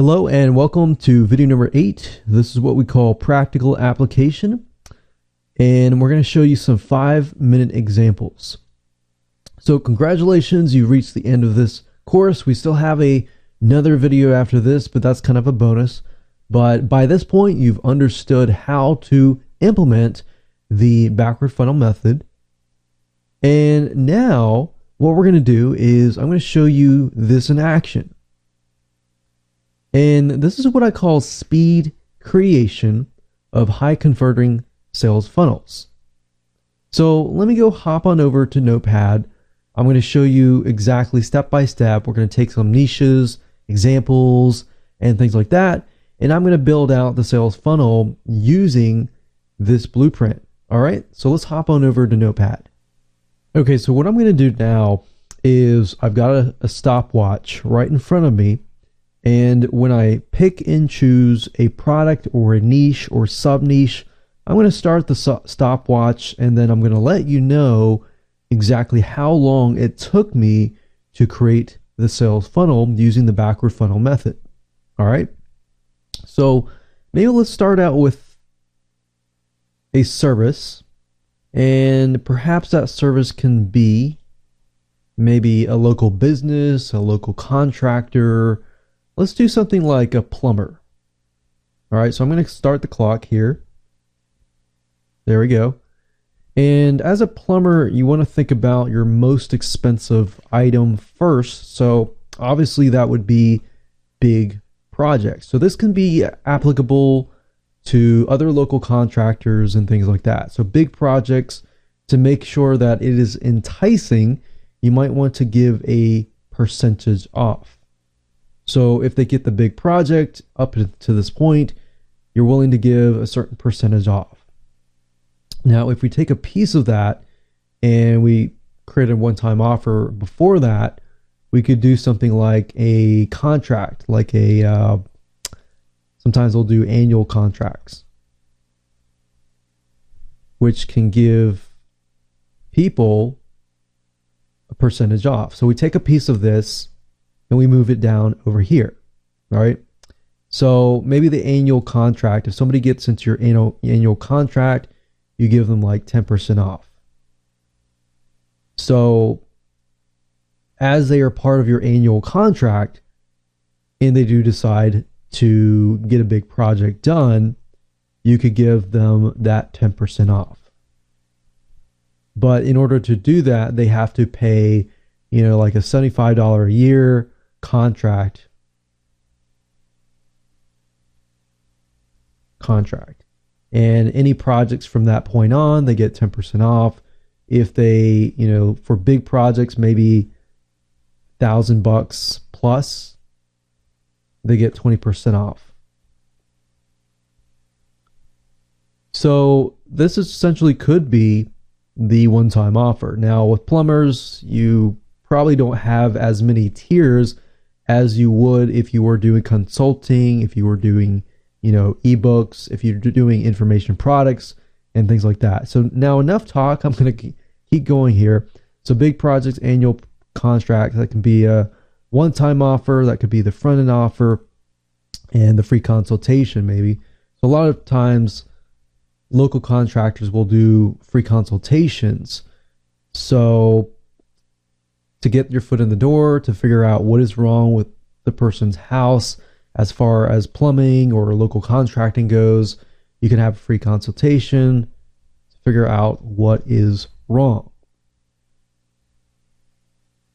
Hello and welcome to video number 8. This is what we call practical application, and we're going to show you some 5-minute examples. So congratulations, you've reached the end of this course. We still have another video after this, but that's kind of a bonus. But by this point, you've understood how to implement the backward funnel method. And now what we're going to do is I'm going to show you this in action. And this is what I call speed creation of high converting sales funnels. So let me go hop on over to Notepad. I'm going to show you exactly step by step. We're going to take some niches, examples, and things like that. And I'm going to build out the sales funnel using this blueprint. All right, so let's hop on over to Notepad. Okay, so what I'm going to do now is I've got a stopwatch right in front of me. And when I pick and choose a product or a niche or sub niche, I'm going to start the stopwatch, and then I'm going to let you know exactly how long it took me to create the sales funnel using the backward funnel method. All right. So maybe let's start out with a service, and perhaps that service can be maybe a local business, a local contractor. Let's do something like a plumber. All right, so I'm going to start the clock here. There we go. And as a plumber, you want to think about your most expensive item first. So obviously that would be big projects. So this can be applicable to other local contractors and things like that. So big projects, to make sure that it is enticing, you might want to give a percentage off. So if they get the big project up to this point, you're willing to give a certain percentage off. Now, if we take a piece of that and we create a one-time offer before that, we could do something like a contract, like sometimes they'll do annual contracts, which can give people a percentage off. So we take a piece of this and we move it down over here. All right. So maybe the annual contract, if somebody gets into your annual contract, you give them like 10% off. So as they are part of your annual contract and they do decide to get a big project done, you could give them that 10% off. But in order to do that, they have to pay, like a $75 a year contract. And any projects from that point on, they get 10% off. If they, for big projects, maybe $1,000 plus, they get 20% off. So this essentially could be the one-time offer. Now with plumbers, you probably don't have as many tiers as you would if you were doing consulting, if you were doing, ebooks, if you're doing information products and things like that. So now enough talk. I'm going to keep going here. So big projects, annual contract, that can be a one-time offer, that could be the front-end offer, and the free consultation maybe. So a lot of times local contractors will do free consultations. So to get your foot in the door, to figure out what is wrong with the person's house as far as plumbing or local contracting goes, you can have a free consultation to figure out what is wrong.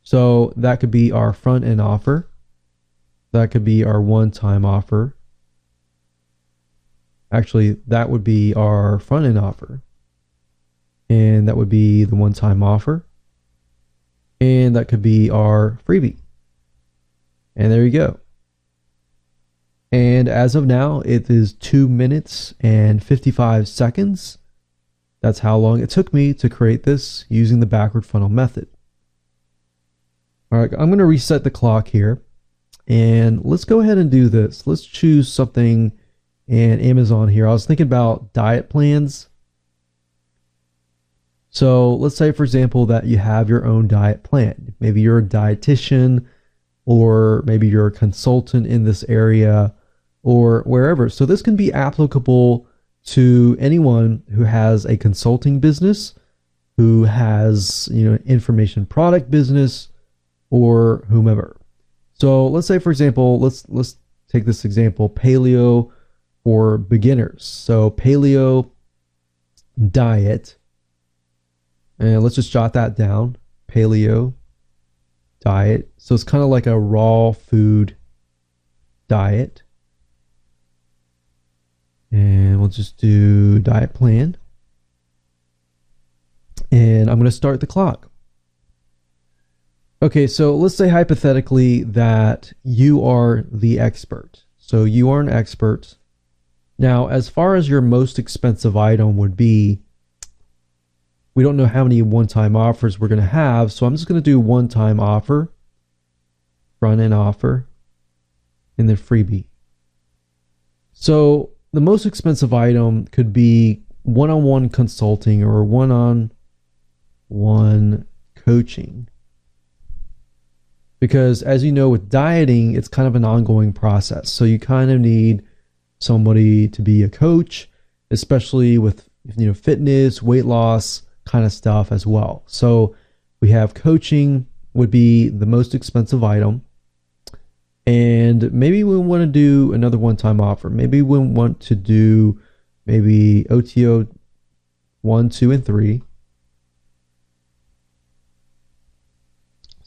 So that could be our front end offer. That could be our one-time offer. Actually, that would be our front end offer. And that would be the one-time offer. And that could be our freebie. And there you go. And as of now, it is 2 minutes and 55 seconds. That's how long it took me to create this using the backward funnel method. All right, I'm going to reset the clock here. And let's go ahead and do this. Let's choose something in Amazon here. I was thinking about diet plans. So let's say, for example, that you have your own diet plan. Maybe you're a dietitian or maybe you're a consultant in this area or wherever. So this can be applicable to anyone who has a consulting business, who has, information product business, or whomever. So let's say, for example, let's take this example, paleo for beginners. So paleo diet, and let's just jot that down, paleo diet. So it's kind of like a raw food diet. And we'll just do diet plan. And I'm going to start the clock. Okay, so let's say hypothetically that you are the expert. So you are an expert. Now, as far as your most expensive item would be, we don't know how many one-time offers we're going to have, so I'm just going to do one-time offer, front-end offer, and then freebie. So the most expensive item could be one-on-one consulting or one-on-one coaching. Because as you know, with dieting, it's kind of an ongoing process. So you kind of need somebody to be a coach, especially with fitness, weight loss kind of stuff as well. So we have coaching would be the most expensive item. And maybe we want to do another one-time offer. Maybe we want to do maybe OTO 1, 2, and 3.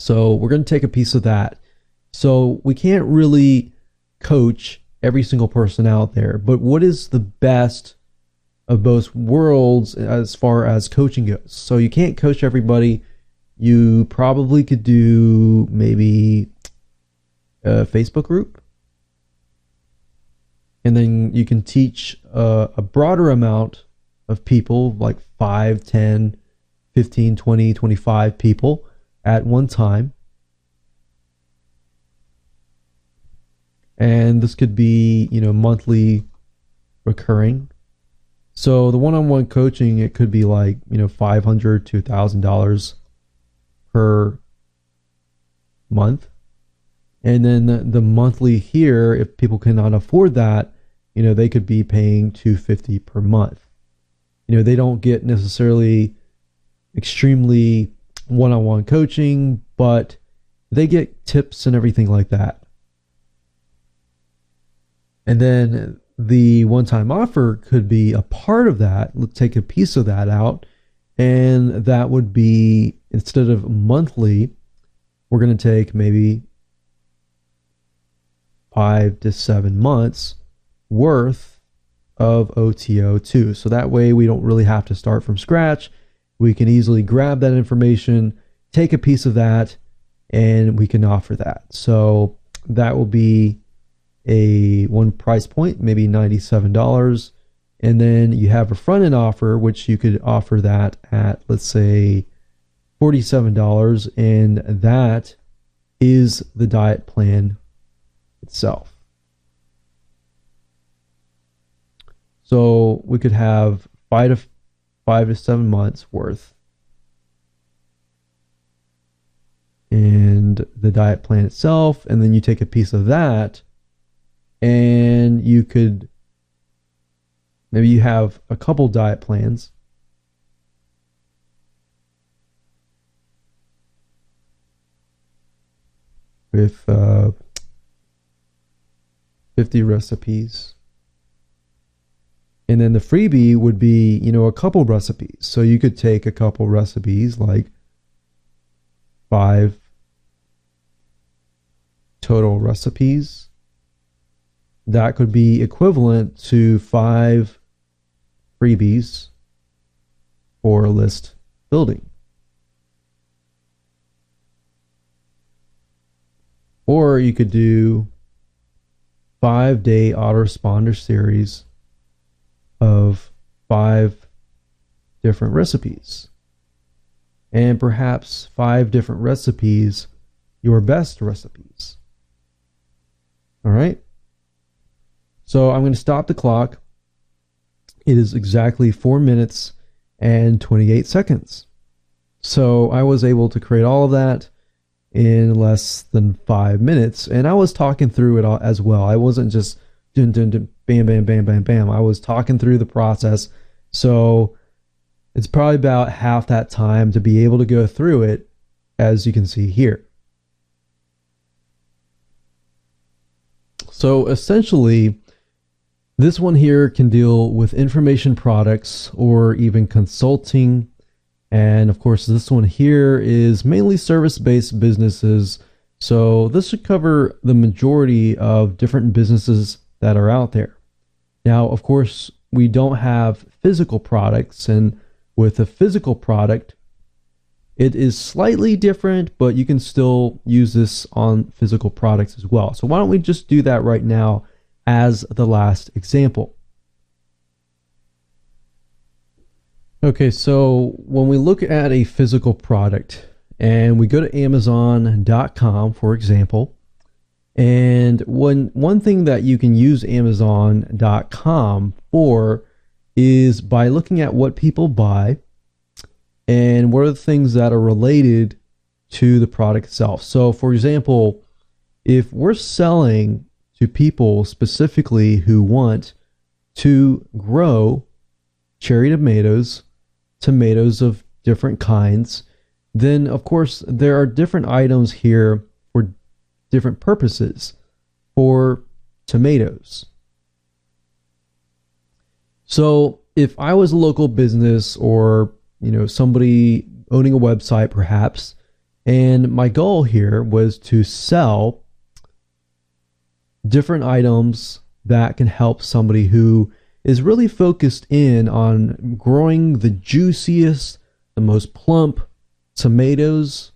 So we're going to take a piece of that. So we can't really coach every single person out there, but what is the best of both worlds as far as coaching goes? So you can't coach everybody. You probably could do maybe a Facebook group, and then you can teach a broader amount of people, like 5, 10, 15, 20, 25 people at one time. And this could be, monthly recurring. So the one-on-one coaching, it could be like, $500 to $1,000 per month. And then the monthly here, if people cannot afford that, they could be paying $250 per month. They don't get necessarily extremely one-on-one coaching, but they get tips and everything like that. And then the one-time offer could be a part of that. Let's take a piece of that out, and that would be, instead of monthly, we're going to take maybe 5 to 7 months worth of OTO2. So that way we don't really have to start from scratch. We can easily grab that information, take a piece of that, and we can offer that. So that will be a one price point, maybe $97. And then you have a front end offer, which you could offer that at, let's say, $47. And that is the diet plan itself. So we could have 5 to 7 months worth, and the diet plan itself, and then you take a piece of that, and you could, maybe you have a couple diet plans, with 50 recipes. And then the freebie would be, a couple recipes. So you could take a couple recipes, like 5 total recipes. That could be equivalent to 5 freebies for list building. Or you could do 5-day autoresponder series of 5 different recipes, and perhaps 5 different recipes, your best recipes. All right. So I'm going to stop the clock. It is exactly 4 minutes and 28 seconds. So I was able to create all of that. in less than 5 minutes. And I was talking through it all as well. I wasn't just dun, dun, dun, bam, bam, bam, bam, bam. I was talking through the process. So it's probably about half that time to be able to go through it, as you can see here. So essentially, this one here can deal with information products or even consulting. And of course, this one here is mainly service-based businesses. So this should cover the majority of different businesses that are out there. Now, of course, we don't have physical products, and with a physical product, it is slightly different, but you can still use this on physical products as well. So why don't we just do that right now as the last example. Okay, so when we look at a physical product and we go to Amazon.com, for example, and one thing that you can use Amazon.com for is by looking at what people buy and what are the things that are related to the product itself. So, for example, if we're selling to people specifically who want to grow cherry tomatoes, tomatoes of different kinds, then of course there are different items here for different purposes for tomatoes. So if I was a local business or somebody owning a website perhaps, and my goal here was to sell different items that can help somebody who is really focused in on growing the juiciest, the most plump tomatoes,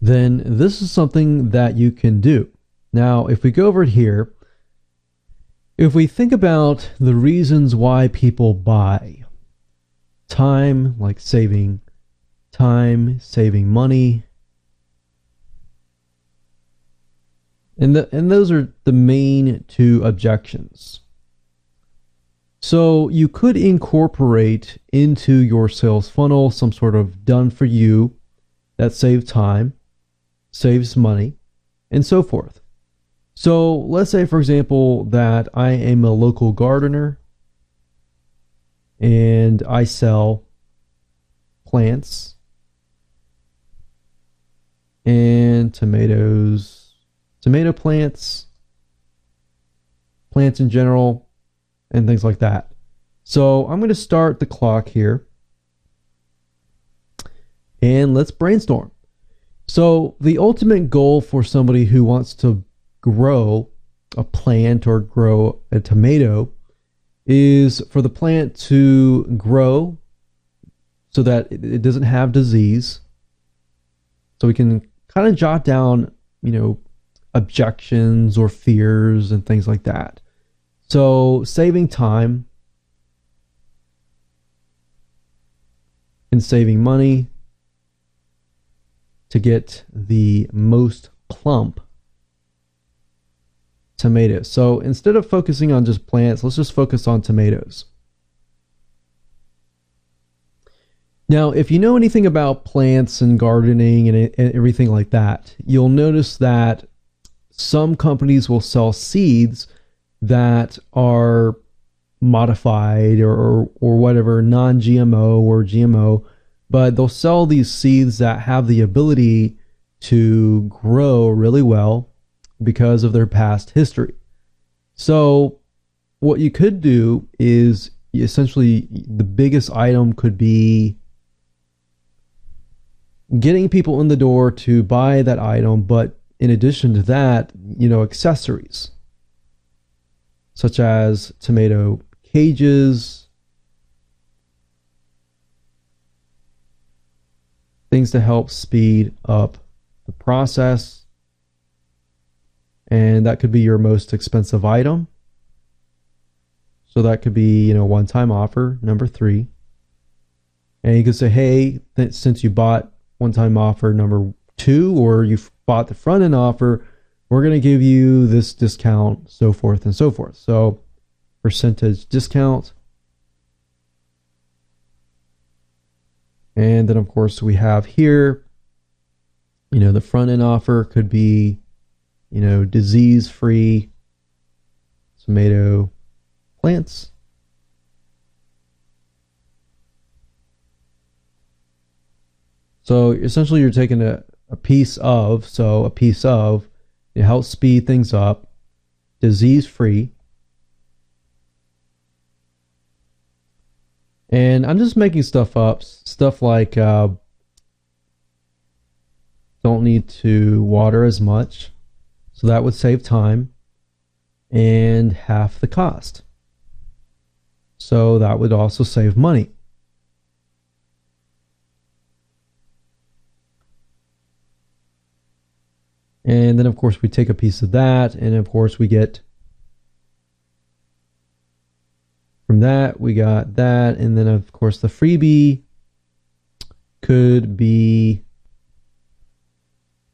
then this is something that you can do. Now, if we go over here, if we think about the reasons why people buy, time, like saving time, saving money, and those are the main two objections. So you could incorporate into your sales funnel some sort of done for you that saves time, saves money, and so forth. So let's say, for example, that I am a local gardener and I sell plants and tomatoes, tomato plants, plants in general, and things like that. So I'm going to start the clock here and let's brainstorm. So the ultimate goal for somebody who wants to grow a plant or grow a tomato is for the plant to grow so that it doesn't have disease. So we can kind of jot down, objections or fears and things like that. So saving time and saving money to get the most plump tomatoes. So instead of focusing on just plants, let's just focus on tomatoes. Now, if you know anything about plants and gardening and everything like that, you'll notice that some companies will sell seeds that are modified or whatever, non-GMO or GMO, but they'll sell these seeds that have the ability to grow really well because of their past history. So what you could do is essentially the biggest item could be getting people in the door to buy that item, but in addition to that, accessories such as tomato cages, things to help speed up the process. And that could be your most expensive item. So that could be, one-time offer, number 3. And you could say, hey, since you bought one-time offer number 2, or you bought the front-end offer, we're going to give you this discount, so forth and so forth. So percentage discount. And then of course we have here, the front end offer could be, disease-free tomato plants. So essentially you're taking a piece of, it helps speed things up, disease-free. And I'm just making stuff up, stuff like don't need to water as much, so that would save time, and half the cost. So that would also save money. And then of course we take a piece of that, and of course we get from that, we got that, and then of course the freebie could be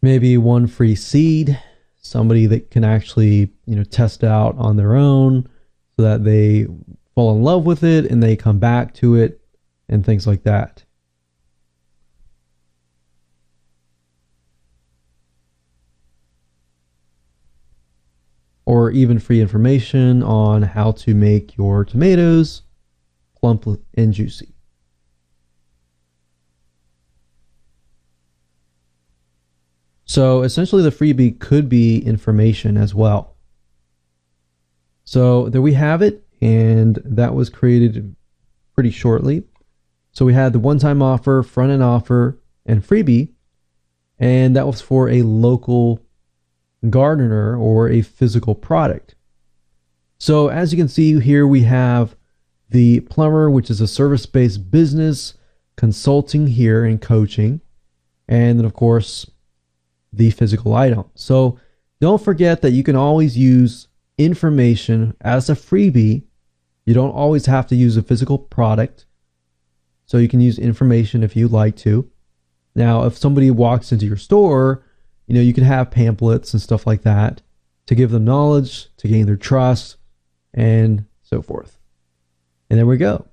maybe one free seed, somebody that can actually, test out on their own so that they fall in love with it and they come back to it and things like that. Or even free information on how to make your tomatoes plump and juicy. So essentially the freebie could be information as well. So there we have it, and that was created pretty shortly. So we had the one-time offer, front-end offer, and freebie, and that was for a local gardener or a physical product. So as you can see here, we have the plumber, which is a service-based business, consulting here and coaching, and then of course the physical item. So don't forget that you can always use information as a freebie. You don't always have to use a physical product. So you can use information if you'd like to. Now, if somebody walks into your store, you can have pamphlets and stuff like that to give them knowledge, to gain their trust, and so forth. And there we go.